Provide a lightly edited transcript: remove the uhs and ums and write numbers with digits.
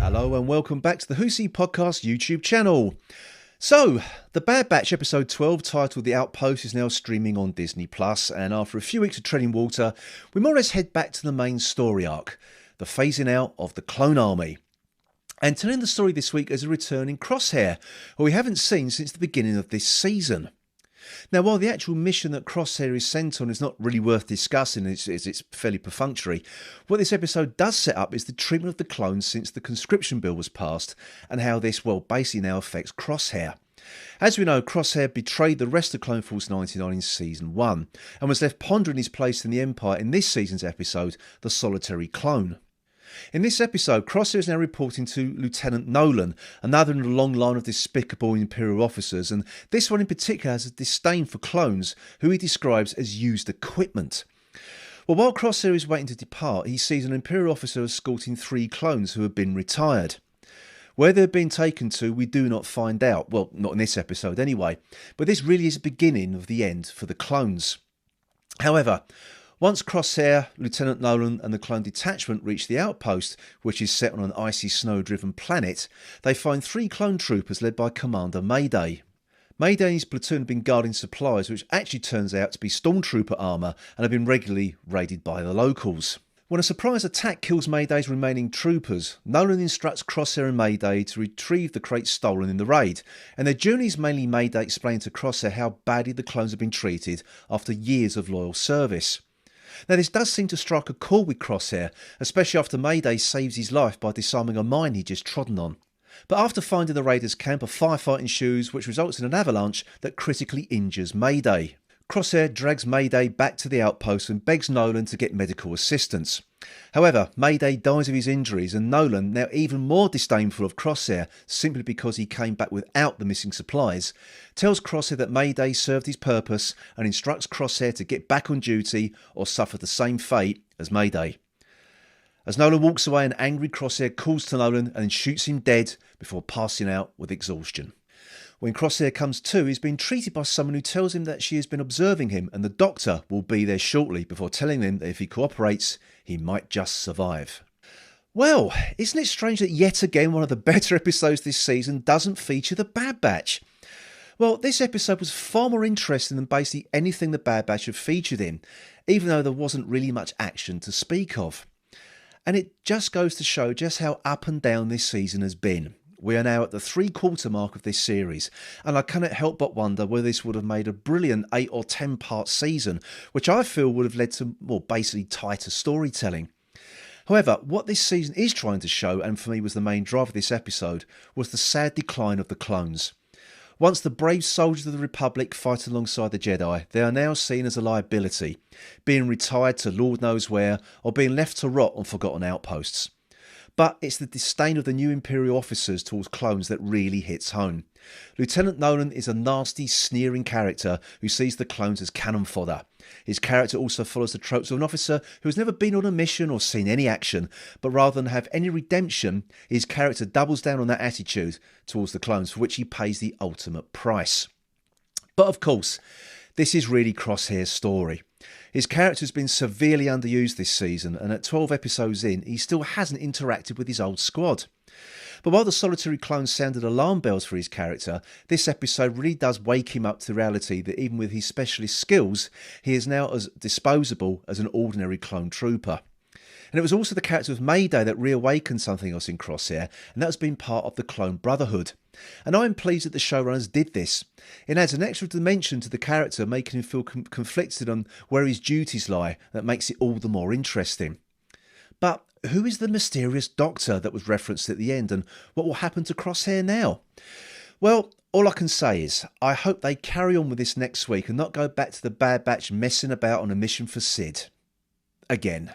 Hello and welcome back to the Who's Podcast YouTube channel. So, The Bad Batch episode 12, titled The Outpost, is now streaming on disneyplus, and after a few weeks of treading water, we more or less head back to the main story arc, the phasing out of the clone army. And telling the story this week is a returning Crosshair, who we haven't seen since the beginning of this season. Now, while the actual mission that Crosshair is sent on is not really worth discussing, it's fairly perfunctory, what this episode does set up is the treatment of the clones since the conscription bill was passed, and how this, well, basically now affects Crosshair. As we know, Crosshair betrayed the rest of Clone Force 99 in Season 1, and was left pondering his place in the Empire in this season's episode, The Solitary Clone. In this episode, Crosshair is now reporting to Lieutenant Nolan, another in a long line of despicable Imperial officers, and this one in particular has a disdain for clones, who he describes as used equipment. Well, while Crosshair is waiting to depart, he sees an Imperial officer escorting 3 clones who have been retired. Where they've been taken to, we do not find out. Well, not in this episode anyway, but this really is the beginning of the end for the clones. However, once Crosshair, Lieutenant Nolan and the clone detachment reach the outpost, which is set on an icy snow-driven planet, they find 3 clone troopers led by Commander Mayday. Mayday and his platoon have been guarding supplies, which actually turns out to be stormtrooper armour, and have been regularly raided by the locals. When a surprise attack kills Mayday's remaining troopers, Nolan instructs Crosshair and Mayday to retrieve the crates stolen in the raid, and their journey is mainly Mayday explaining to Crosshair how badly the clones have been treated after years of loyal service. Now, this does seem to strike a chord with Crosshair, especially after Mayday saves his life by disarming a mine he'd just trodden on. But after finding the raiders' camp, a firefight ensues, which results in an avalanche that critically injures Mayday. Crosshair drags Mayday back to the outpost and begs Nolan to get medical assistance. However, Mayday dies of his injuries, and Nolan, now even more disdainful of Crosshair simply because he came back without the missing supplies, tells Crosshair that Mayday served his purpose and instructs Crosshair to get back on duty or suffer the same fate as Mayday. As Nolan walks away, an angry Crosshair calls to Nolan and shoots him dead before passing out with exhaustion. When Crosshair comes to, he's been treated by someone who tells him that she has been observing him, and the doctor will be there shortly, before telling him that if he cooperates, he might just survive. Well, isn't it strange that yet again one of the better episodes this season doesn't feature the Bad Batch? Well, this episode was far more interesting than basically anything the Bad Batch have featured in, even though there wasn't really much action to speak of. And it just goes to show just how up and down this season has been. We are now at the 3/4 mark of this series, and I cannot help but wonder whether this would have made a brilliant 8 or 10 part season, which I feel would have led to more basically tighter storytelling. However, what this season is trying to show, and for me was the main drive of this episode, was the sad decline of the clones. Once the brave soldiers of the Republic fight alongside the Jedi, they are now seen as a liability, being retired to Lord knows where, or being left to rot on forgotten outposts. But it's the disdain of the new Imperial officers towards clones that really hits home. Lieutenant Nolan is a nasty, sneering character who sees the clones as cannon fodder. His character also follows the tropes of an officer who has never been on a mission or seen any action, but rather than have any redemption, his character doubles down on that attitude towards the clones, for which he pays the ultimate price. But of course, this is really Crosshair's story. His character has been severely underused this season, and at 12 episodes in, he still hasn't interacted with his old squad. But while the solitary clone sounded alarm bells for his character, this episode really does wake him up to the reality that even with his specialist skills, he is now as disposable as an ordinary clone trooper. And it was also the character of Mayday that reawakened something else in Crosshair, and that has been part of the Clone Brotherhood. And I'm pleased that the showrunners did this. It adds an extra dimension to the character, making him feel conflicted on where his duties lie, that makes it all the more interesting. But who is the mysterious doctor that was referenced at the end, and what will happen to Crosshair now? Well, all I can say is, I hope they carry on with this next week and not go back to the Bad Batch messing about on a mission for Sid. Again.